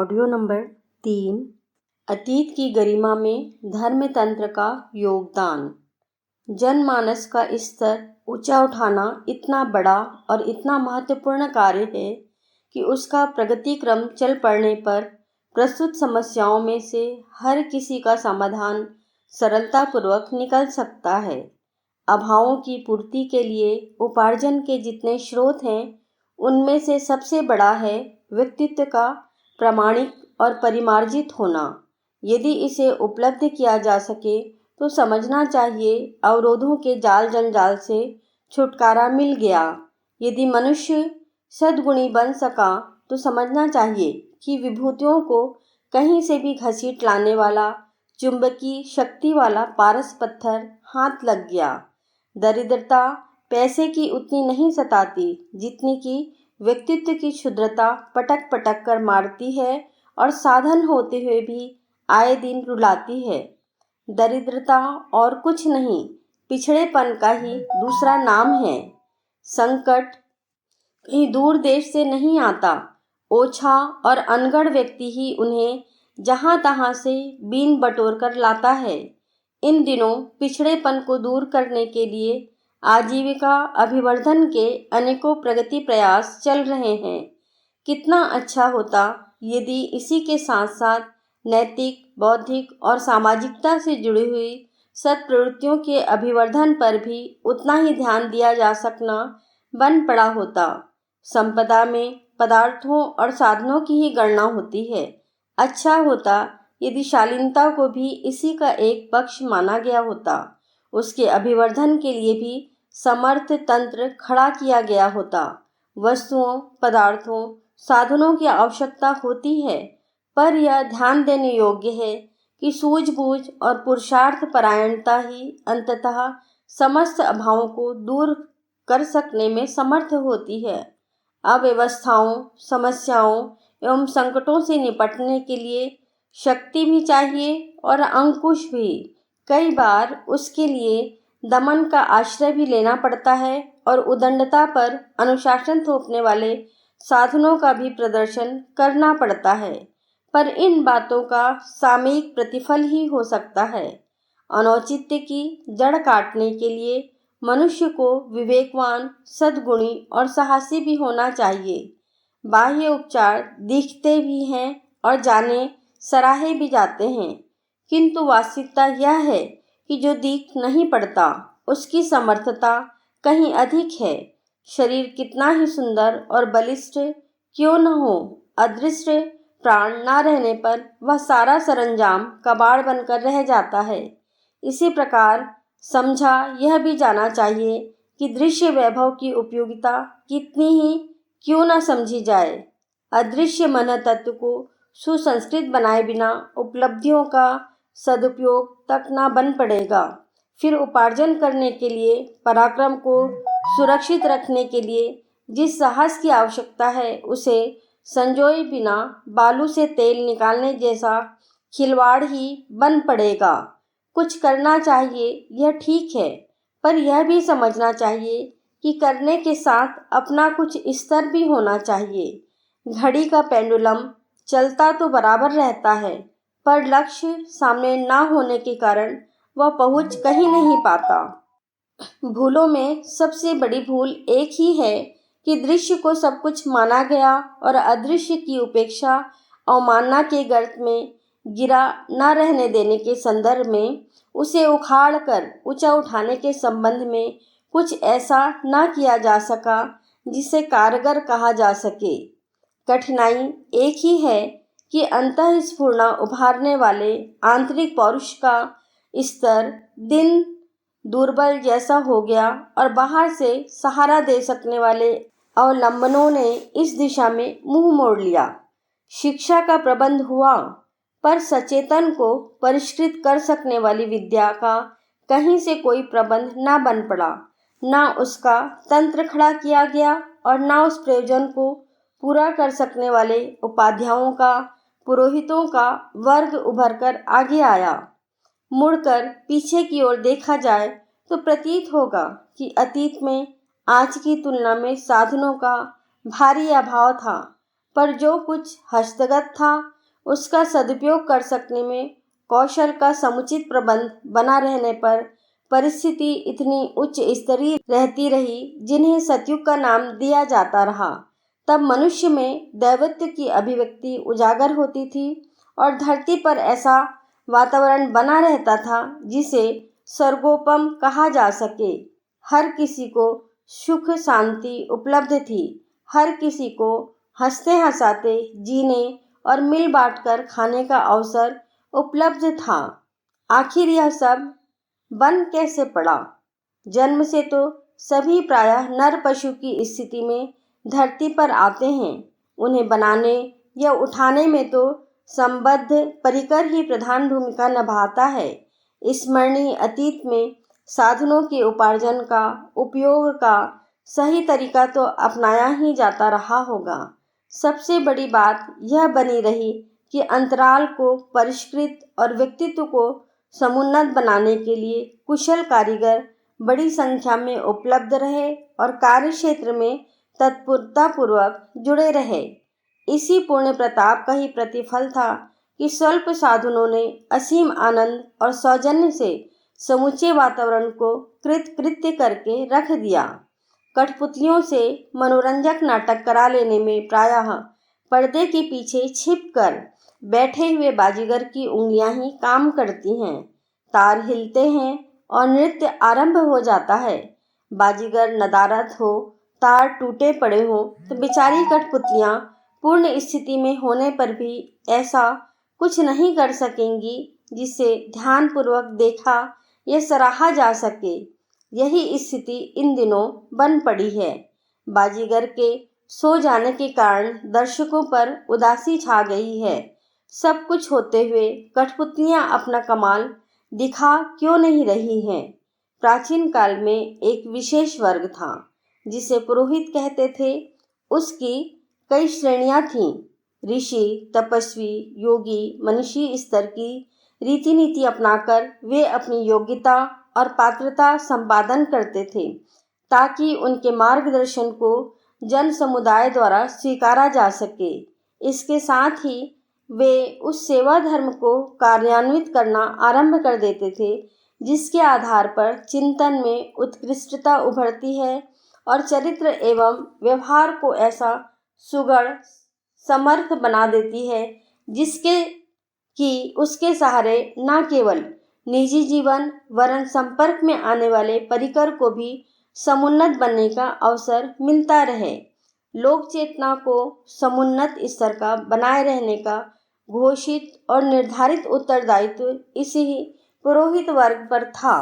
Audio number 3। अतीत की गरिमा में धर्मतंत्र का योगदान। जनमानस का स्तर ऊंचा उठाना इतना बड़ा और इतना महत्वपूर्ण कार्य है कि उसका प्रगति क्रम चल पड़ने पर प्रस्तुत समस्याओं में से हर किसी का समाधान सरलतापूर्वक निकल सकता है। अभावों की पूर्ति के लिए उपार्जन के जितने स्रोत हैं, उनमें से सबसे बड़ा है व्यक्तित्व का प्रामाणिक और परिमार्जित होना। यदि इसे उपलब्ध किया जा सके तो समझना चाहिए अवरोधों के जाल जंजाल से छुटकारा मिल गया। यदि मनुष्य सद्गुणी बन सका तो समझना चाहिए कि विभूतियों को कहीं से भी घसीट लाने वाला चुंबकीय शक्ति वाला पारस पत्थर हाथ लग गया। दरिद्रता पैसे की उतनी नहीं सताती जितनी कि व्यक्तित्व की क्षुद्रता पटक पटक कर मारती है और साधन होते हुए भी आए दिन रुलाती है। दरिद्रता और कुछ नहीं, पिछड़ेपन का ही दूसरा नाम है। संकट कहीं दूर देश से नहीं आता, ओछा और अनगढ़ व्यक्ति ही उन्हें जहां तहां से बीन बटोर कर लाता है। इन दिनों पिछड़ेपन को दूर करने के लिए आजीविका अभिवर्धन के अनेकों प्रगति प्रयास चल रहे हैं। कितना अच्छा होता यदि इसी के साथ साथ नैतिक, बौद्धिक और सामाजिकता से जुड़ी हुई सत्प्रवृत्तियों के अभिवर्धन पर भी उतना ही ध्यान दिया जा सकना बन पड़ा होता। संपदा में पदार्थों और साधनों की ही गणना होती है। अच्छा होता यदि शालीनता को भी इसी का एक पक्ष माना गया होता। उसके अभिवर्धन के लिए भी समर्थ तंत्र खड़ा किया गया होता। वस्तुओं, पदार्थों, साधनों की आवश्यकता होती है, पर यह ध्यान देने योग्य है कि सूझबूझ और पुरुषार्थ परायणता ही अंततः समस्त अभावों को दूर कर सकने में समर्थ होती है। अव्यवस्थाओं, समस्याओं एवं संकटों से निपटने के लिए शक्ति भी चाहिए और अंकुश भी। कई बार उसके लिए दमन का आश्रय भी लेना पड़ता है और उदंडता पर अनुशासन थोपने वाले साधनों का भी प्रदर्शन करना पड़ता है, पर इन बातों का सामयिक प्रतिफल ही हो सकता है। अनौचित्य की जड़ काटने के लिए मनुष्य को विवेकवान, सद्गुणी और साहसी भी होना चाहिए। बाह्य उपचार दिखते भी हैं और जाने सराहे भी जाते हैं, किंतु वास्तविकता यह है कि जो दिख नहीं पड़ता उसकी समर्थता कहीं अधिक है। शरीर कितना ही सुंदर और बलिष्ठ क्यों न हो, अदृष्ट प्राण न रहने पर वह सारा सरंजाम कबाड़ बनकर रह जाता है। इसी प्रकार समझा यह भी जाना चाहिए कि दृश्य वैभव की उपयोगिता कितनी ही क्यों न समझी जाए, अदृश्य मन तत्व को सुसंस्कृत बनाए बिना उपलब्धियों का सदुपयोग तक न बन पड़ेगा। फिर उपार्जन करने के लिए, पराक्रम को सुरक्षित रखने के लिए जिस साहस की आवश्यकता है, उसे संजोए बिना बालू से तेल निकालने जैसा खिलवाड़ ही बन पड़ेगा। कुछ करना चाहिए, यह ठीक है, पर यह भी समझना चाहिए कि करने के साथ अपना कुछ स्तर भी होना चाहिए। घड़ी का पेंडुलम चलता तो बराबर रहता है, पर लक्ष्य सामने न होने के कारण वह पहुंच कहीं नहीं पाता। भूलों में सबसे बड़ी भूल एक ही है कि दृश्य को सब कुछ माना गया और अदृश्य की उपेक्षा अवमानना के गर्त में गिरा न रहने देने के संदर्भ में उसे उखाड़ कर ऊंचा उठाने के संबंध में कुछ ऐसा न किया जा सका जिसे कारगर कहा जा सके। कठिनाई एक ही है कि अंतःस्फुरना उभारने वाले आंतरिक पौरुष का स्तर दिन दुर्बल जैसा हो गया और बाहर से सहारा दे सकने वाले अवलंबनों ने इस दिशा में मुंह मोड़ लिया। शिक्षा का प्रबंध हुआ, पर सचेतन को परिष्कृत कर सकने वाली विद्या का कहीं से कोई प्रबंध न बन पड़ा। न उसका तंत्र खड़ा किया गया और न उस प्रयोजन को पूरा कर सकने वाले उपाध्यायों का, पुरोहितों का वर्ग उभर कर आगे आया। मुड़कर पीछे की ओर देखा जाए तो प्रतीत होगा कि अतीत में आज की तुलना में साधनों का भारी अभाव था। पर जो कुछ हस्तगत था उसका सदुपयोग कर सकने में कौशल का समुचित प्रबंध बना रहने पर परिस्थिति इतनी उच्च स्तरीय रहती रही जिन्हें सतयुग का नाम दिया जाता रहा। तब मनुष्य में दैवत्व की अभिव्यक्ति उजागर होती थी और धरती पर ऐसा वातावरण बना रहता था जिसे स्वर्गोपम कहा जा सके। हर किसी को सुख शांति उपलब्ध थी, हर किसी को हंसते हंसाते जीने और मिल बांटकर खाने का अवसर उपलब्ध था। आखिर यह सब बन कैसे पड़ा? जन्म से तो सभी प्रायः नर पशु की स्थिति में धरती पर आते हैं। उन्हें बनाने या उठाने में तो संबद्ध परिकर ही प्रधान भूमिका निभाता है। स्मरणीय अतीत में साधनों के उपार्जन का उपयोग का सही तरीका तो अपनाया ही जाता रहा होगा। सबसे बड़ी बात यह बनी रही कि अंतराल को परिष्कृत और व्यक्तित्व को समुन्नत बनाने के लिए कुशल कारीगर बड़ी संख्या में उपलब्ध रहे और कार्य क्षेत्र में तत्परतापूर्वक जुड़े रहे। इसी पूर्ण प्रताप का ही प्रतिफल था कि स्वल्प साधनों ने असीम आनंद और सौजन्य से समूचे वातावरण को कृत्य करके रख दिया। कठपुतलियों से मनोरंजक नाटक करा लेने में प्रायः पर्दे के पीछे छिपकर बैठे हुए बाजीगर की उंगलियां ही काम करती हैं। तार हिलते हैं और नृत्य आरंभ हो जाता है। बाजीगर नदारद हो, तार टूटे पड़े हों तो बेचारी कठपुतलियां पूर्ण स्थिति में होने पर भी ऐसा कुछ नहीं कर सकेंगी जिसे ध्यानपूर्वक देखा या सराहा जा सके। यही स्थिति इन दिनों बन पड़ी है। बाजीगर के सो जाने के कारण दर्शकों पर उदासी छा गई है। सब कुछ होते हुए कठपुतलियां अपना कमाल दिखा क्यों नहीं रही हैं? प्राचीन काल में एक विशेष वर्ग था जिसे पुरोहित कहते थे। उसकी कई श्रेणियां थीं। ऋषि, तपस्वी, योगी, मनीषी स्तर की रीति नीति अपनाकर वे अपनी योग्यता और पात्रता संपादन करते थे ताकि उनके मार्गदर्शन को जन समुदाय द्वारा स्वीकारा जा सके। इसके साथ ही वे उस सेवा धर्म को कार्यान्वित करना आरंभ कर देते थे जिसके आधार पर चिंतन में उत्कृष्टता उभरती है और चरित्र एवं व्यवहार को ऐसा सुगढ़ समर्थ बना देती है जिसके कि उसके सहारे न केवल निजी जीवन वरन संपर्क में आने वाले परिकर को भी समुन्नत बनने का अवसर मिलता रहे। लोक चेतना को समुन्नत स्तर का बनाए रहने का घोषित और निर्धारित उत्तरदायित्व इसी पुरोहित वर्ग पर था।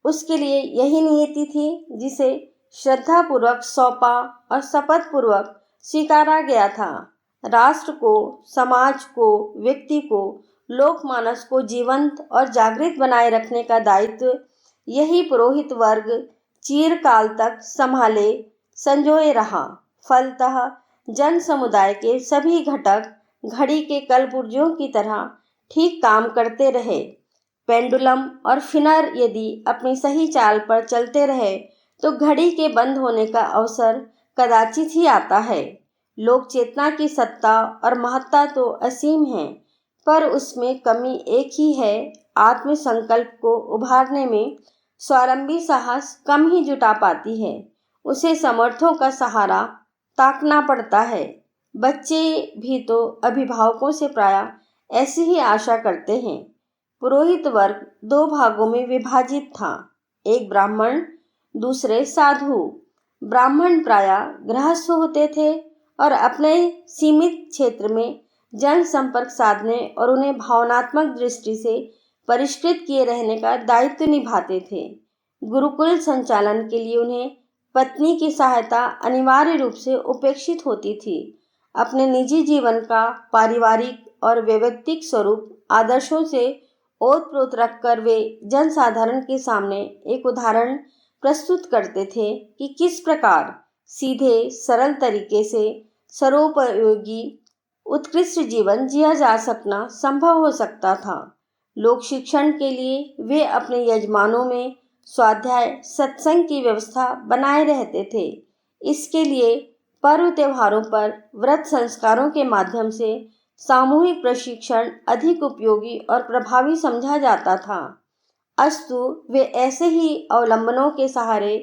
उसके लिए यही नियति थी जिसे श्रद्धापूर्वक सौंपा और शपथ पूर्वक स्वीकारा गया था। राष्ट्र को, समाज को, व्यक्ति को, लोकमानस को जीवंत और जागृत बनाए रखने का दायित्व यही पुरोहित वर्ग चिरकाल तक संभाले संजोए रहा। फलतः जन समुदाय के सभी घटक घड़ी के कलपुर्जों की तरह ठीक काम करते रहे। पेंडुलम और फिनर यदि अपनी सही चाल पर चलते रहे तो घड़ी के बंद होने का अवसर कदाचित ही आता है। लोक चेतना की सत्ता और महत्ता तो असीम है, पर उसमें कमी एक ही है, आत्मसंकल्प को उभारने में स्वावलंबी साहस कम ही जुटा पाती है। उसे समर्थों का सहारा ताकना पड़ता है। बच्चे भी तो अभिभावकों से प्रायः ऐसी ही आशा करते हैं। पुरोहित वर्ग दो भागों में विभाजित था, एक ब्राह्मण, दूसरे साधु। ब्राह्मण प्रायः गृहस्थ होते थे और अपने सीमित क्षेत्र में जन संपर्क साधने और उन्हें भावनात्मक दृष्टि से परिष्कृत किए रहने का दायित्व निभाते थे। गुरुकुल संचालन के लिए उन्हें पत्नी की सहायता अनिवार्य रूप से उपेक्षित होती थी। अपने निजी जीवन का पारिवारिक और वैयक्तिक स्वरूप आदर्शों से ओतप्रोत रखकर वे जनसाधारण के सामने एक उदाहरण प्रस्तुत करते थे कि किस प्रकार सीधे सरल तरीके से सर्वोपयोगी उत्कृष्ट जीवन जिया जा सकना संभव हो सकता था। लोक शिक्षण के लिए वे अपने यजमानों में स्वाध्याय सत्संग की व्यवस्था बनाए रहते थे। इसके लिए पर्व त्योहारों पर व्रत संस्कारों के माध्यम से सामूहिक प्रशिक्षण अधिक उपयोगी और प्रभावी समझा जाता था। अस्तु वे ऐसे ही अवलंबनों के सहारे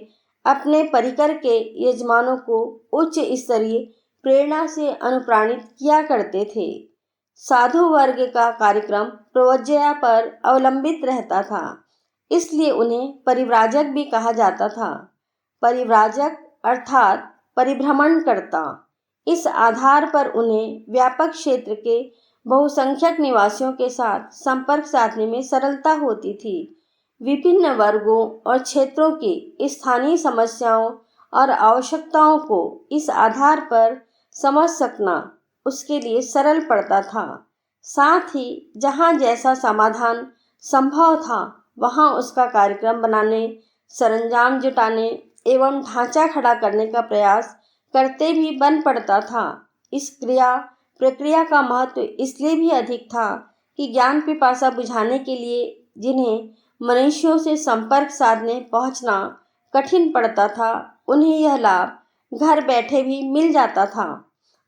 अपने परिकर के यजमानों को उच्च स्तरीय प्रेरणा से अनुप्राणित किया करते थे। साधु वर्ग का कार्यक्रम प्रवज्या पर अवलंबित रहता था, इसलिए उन्हें परिव्राजक भी कहा जाता था। परिव्राजक अर्थात परिभ्रमण करता। इस आधार पर उन्हें व्यापक क्षेत्र के बहुसंख्यक निवासियों के साथ संपर्क साधने में सरलता होती थी। विभिन्न वर्गों और क्षेत्रों की स्थानीय समस्याओं और आवश्यकताओं को इस आधार पर समझ सकना उसके लिए सरल पड़ता था। साथ ही जहाँ जैसा समाधान संभव था वहाँ उसका कार्यक्रम बनाने, सरंजाम जुटाने एवं ढांचा खड़ा करने का प्रयास करते भी बन पड़ता था। इस प्रक्रिया का महत्व इसलिए भी अधिक था कि ज्ञान पिपासा बुझाने के लिए जिन्हें मनुष्यों से संपर्क साधने पहुंचना कठिन पड़ता था, उन्हें यह लाभ घर बैठे भी मिल जाता था।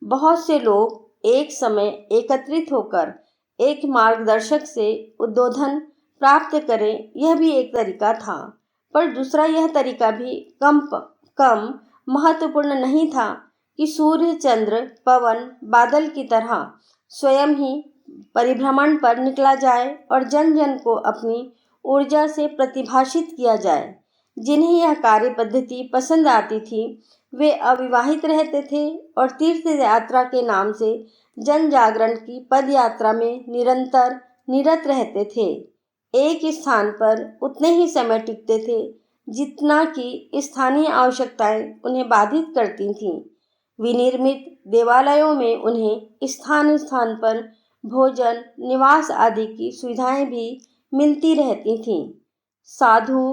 बहुत से लोग एक समय एकत्रित होकर एक मार्गदर्शक से उद्बोधन प्राप्त करें, यह भी एक तरीका था। पर दूसरा यह तरीका भी कम महत्वपूर्ण नहीं था कि सूर्य, चंद्र, पवन, बादल की तरह स्वयं ही परिभ्रमण पर निकला जाए और जन जन को अपनी ऊर्जा से प्रतिभाषित किया जाए। जिन्हें यह कार्य पद्धति पसंद आती थी वे अविवाहित रहते थे और तीर्थ यात्रा के नाम से जन जागरण की पद यात्रा में निरंतर निरत रहते थे। एक स्थान पर उतने ही समय टिकते थे जितना कि स्थानीय आवश्यकताएं उन्हें बाधित करती थीं। विनिर्मित देवालयों में उन्हें स्थान स्थान पर भोजन, निवास आदि की सुविधाएं भी मिलती रहती थीं। साधु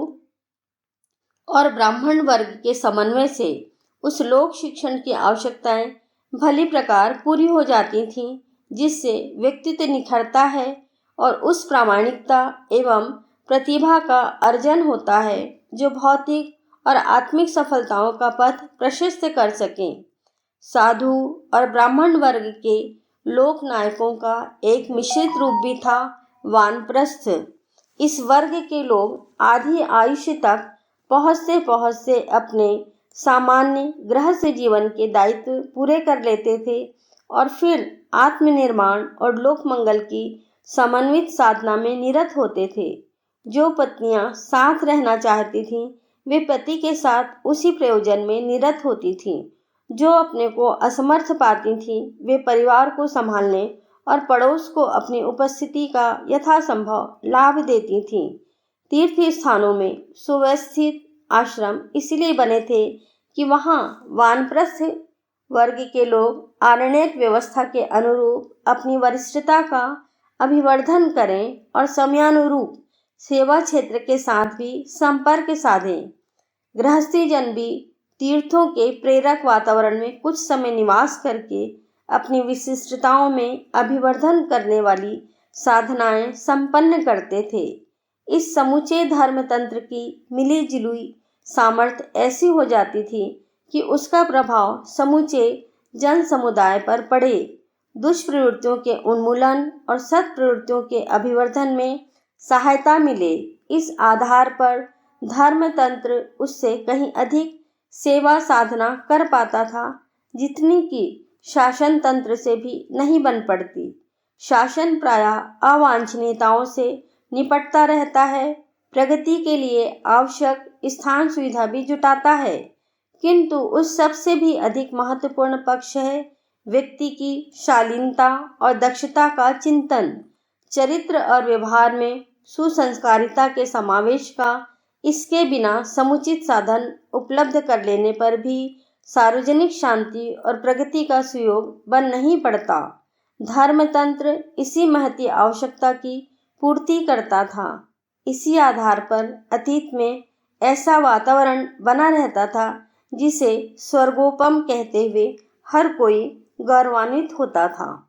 और ब्राह्मण वर्ग के समन्वय से उस लोक शिक्षण की आवश्यकताएं भली प्रकार पूरी हो जाती थीं, जिससे व्यक्तित्व निखरता है और उस प्रामाणिकता एवं प्रतिभा का अर्जन होता है जो भौतिक और आत्मिक सफलताओं का पथ प्रशस्त कर सकें। साधु और ब्राह्मण वर्ग के लोक नायकों का एक मिश्रित रूप भी था, वानप्रस्थ। इस वर्ग के लोग आधी आयुष्य तक पहुँचते अपने सामान्य गृहस्थ जीवन के दायित्व पूरे कर लेते थे और फिर आत्मनिर्माण और लोक मंगल की समन्वित साधना में निरत होते थे। जो पत्नियां साथ रहना चाहती थीं, वे पति के साथ उसी प्रयोजन में निरत होती थीं। जो अपने को असमर्थ पाती थीं, वे परिवार को संभालने और पड़ोस को अपनी उपस्थिति का यथासंभव लाभ देती थीं। तीर्थ स्थानों में सुव्यवस्थित आश्रम इसलिए बने थे कि वहाँ वानप्रस्थ वर्ग के लोग आरण्यक व्यवस्था के अनुरूप अपनी वरिष्ठता का अभिवर्धन करें और समयानुरूप सेवा क्षेत्र के साथ भी संपर्क साधें। गृहस्थी जन भी तीर्थों के प्रेरक वातावरण में कुछ समय निवास करके अपनी विशिष्टताओं में अभिवर्धन करने वाली साधनाएं संपन्न करते थे। इस समूचे धर्म तंत्र की मिली जुली सामर्थ्य ऐसी हो जाती थी कि उसका प्रभाव समूचे जन समुदाय पर पड़े, दुष्प्रवृत्तियों के उन्मूलन और सत्प्रवृत्तियों के अभिवर्धन में सहायता मिले। इस आधार पर धर्मतंत्र उससे कहीं अधिक सेवा साधना कर पाता था जितनी कि शासन तंत्र से भी नहीं बन पड़ती। शासन प्रायः अवांछनीयताओं से निपटता रहता है, प्रगति के लिए आवश्यक स्थान सुविधा भी जुटाता है, किंतु उस सबसे भी अधिक महत्वपूर्ण पक्ष है व्यक्ति की शालीनता और दक्षता का चिंतन। चरित्र और व्यवहार में सुसंस्कारिता के समावेश का इसके बिना समुचित साधन उपलब्ध कर लेने पर भी सार्वजनिक शांति और प्रगति का सुयोग बन नहीं पड़ता। धर्मतंत्र इसी महती आवश्यकता की पूर्ति करता था। इसी आधार पर अतीत में ऐसा वातावरण बना रहता था जिसे स्वर्गोपम कहते हुए हर कोई गौरवान्वित होता था।